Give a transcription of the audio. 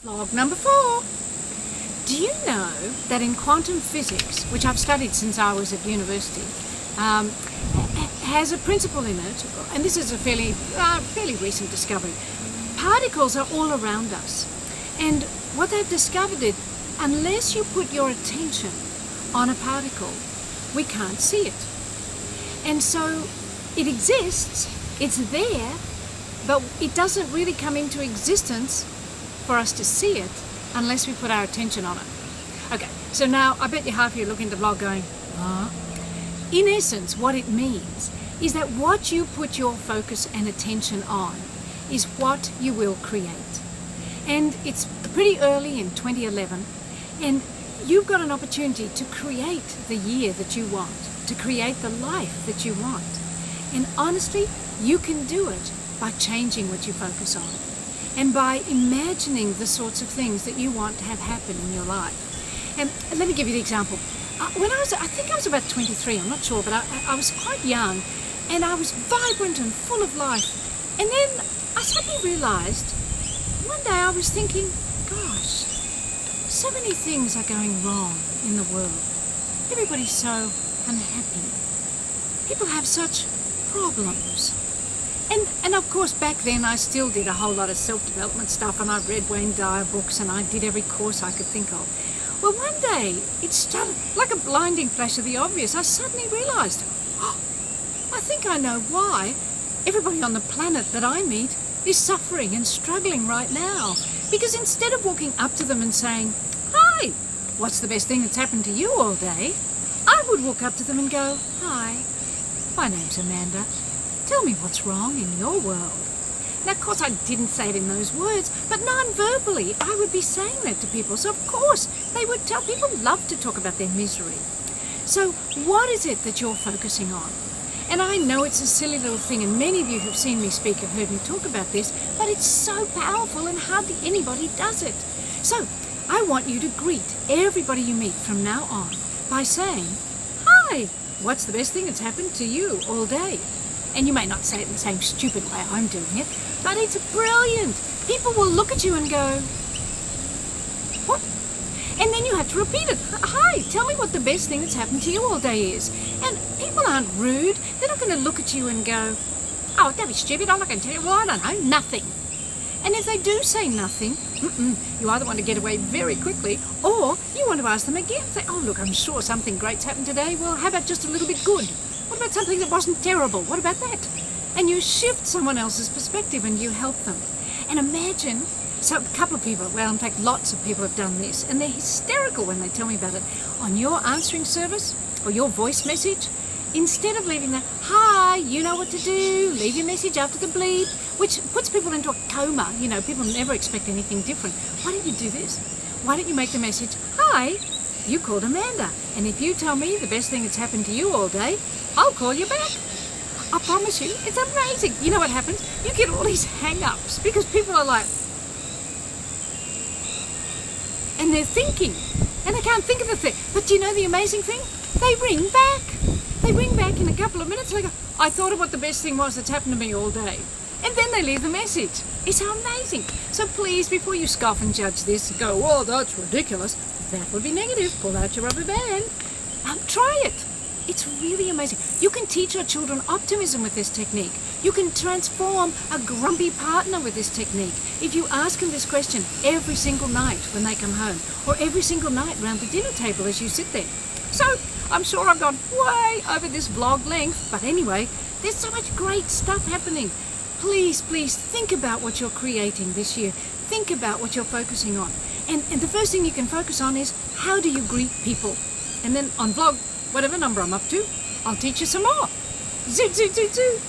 Vlog number 4. Do you know that in quantum physics, which I've studied since I was at university, has a principle in it, and this is a fairly recent discovery. Particles are all around us, and what they've discovered is, unless you put your attention on a particle, we can't see it. And so it exists, it's there, but it doesn't really come into existence for us to see it unless we put our attention on it. Okay, so now I bet you half of you look into the vlog going, huh? In essence, what it means is that what you put your focus and attention on is what you will create. And it's pretty early in 2011, and you've got an opportunity to create the year that you want, to create the life that you want. And honestly, you can do it by changing what you focus on and by imagining the sorts of things that you want to have happen in your life. And let me give you the example. When I think I was about 23, I'm not sure, but I was quite young, and I was vibrant and full of life. And then I suddenly realized, one day I was thinking, gosh, so many things are going wrong in the world. Everybody's so unhappy. People have such problems. And of course back then I still did a whole lot of self-development stuff, and I read Wayne Dyer books, and I did every course I could think of. Well, one day it started like a blinding flash of the obvious. I suddenly realized, I think I know why everybody on the planet that I meet is suffering and struggling right now. Because instead of walking up to them and saying, hi, what's the best thing that's happened to you all day? I would walk up to them and go, hi, my name's Amanda. Tell me what's wrong in your world. Now, of course, I didn't say it in those words, but non-verbally, I would be saying that to people. So, of course, they would tell. People love to talk about their misery. So, what is it that you're focusing on? And I know it's a silly little thing, and many of you who've seen me speak have heard me talk about this, but it's so powerful and hardly anybody does it. So, I want you to greet everybody you meet from now on by saying, hi, what's the best thing that's happened to you all day? And you may not say it in the same stupid way I'm doing it, but it's brilliant. People will look at you and go, what? And then you have to repeat it. Hi, tell me what the best thing that's happened to you all day is. And people aren't rude. They're not going to look at you and go, oh, don't be stupid, I'm not going to tell you. Well, I don't know, nothing. And if they do say nothing, you either want to get away very quickly, or you want to ask them again. Say, oh, look, I'm sure something great's happened today. Well, how about just a little bit good? What about something that wasn't terrible? What about that? And you shift someone else's perspective and you help them. And imagine, so a couple of people, well, in fact, lots of people have done this, and they're hysterical when they tell me about it. On your answering service or your voice message, instead of leaving the, hi, you know what to do, leave your message after the bleep, which puts people into a coma. You know, people never expect anything different. Why don't you do this? Why don't you make the message, hi, you called Amanda, and if you tell me the best thing that's happened to you all day, I'll call you back. I promise you, it's amazing. You know what happens? You get all these hang-ups because people are like, and they're thinking, and they can't think of the thing. But do you know the amazing thing? They ring back. They ring back in a couple of minutes and they go, I thought of what the best thing was that's happened to me all day. And then they leave the message. It's amazing. So please, before you scoff and judge this and go, oh, that's ridiculous, that would be negative. Pull out your rubber band. Try it. It's really amazing. You can teach your children optimism with this technique. You can transform a grumpy partner with this technique. If you ask them this question every single night when they come home, or every single night around the dinner table as you sit there. So, I'm sure I've gone way over this vlog length, but anyway, there's so much great stuff happening. Please, please think about what you're creating this year. Think about what you're focusing on. And the first thing you can focus on is, how do you greet people? And then on vlog, whatever number I'm up to, I'll teach you some more. Zoot, zoot, zoot, zoot.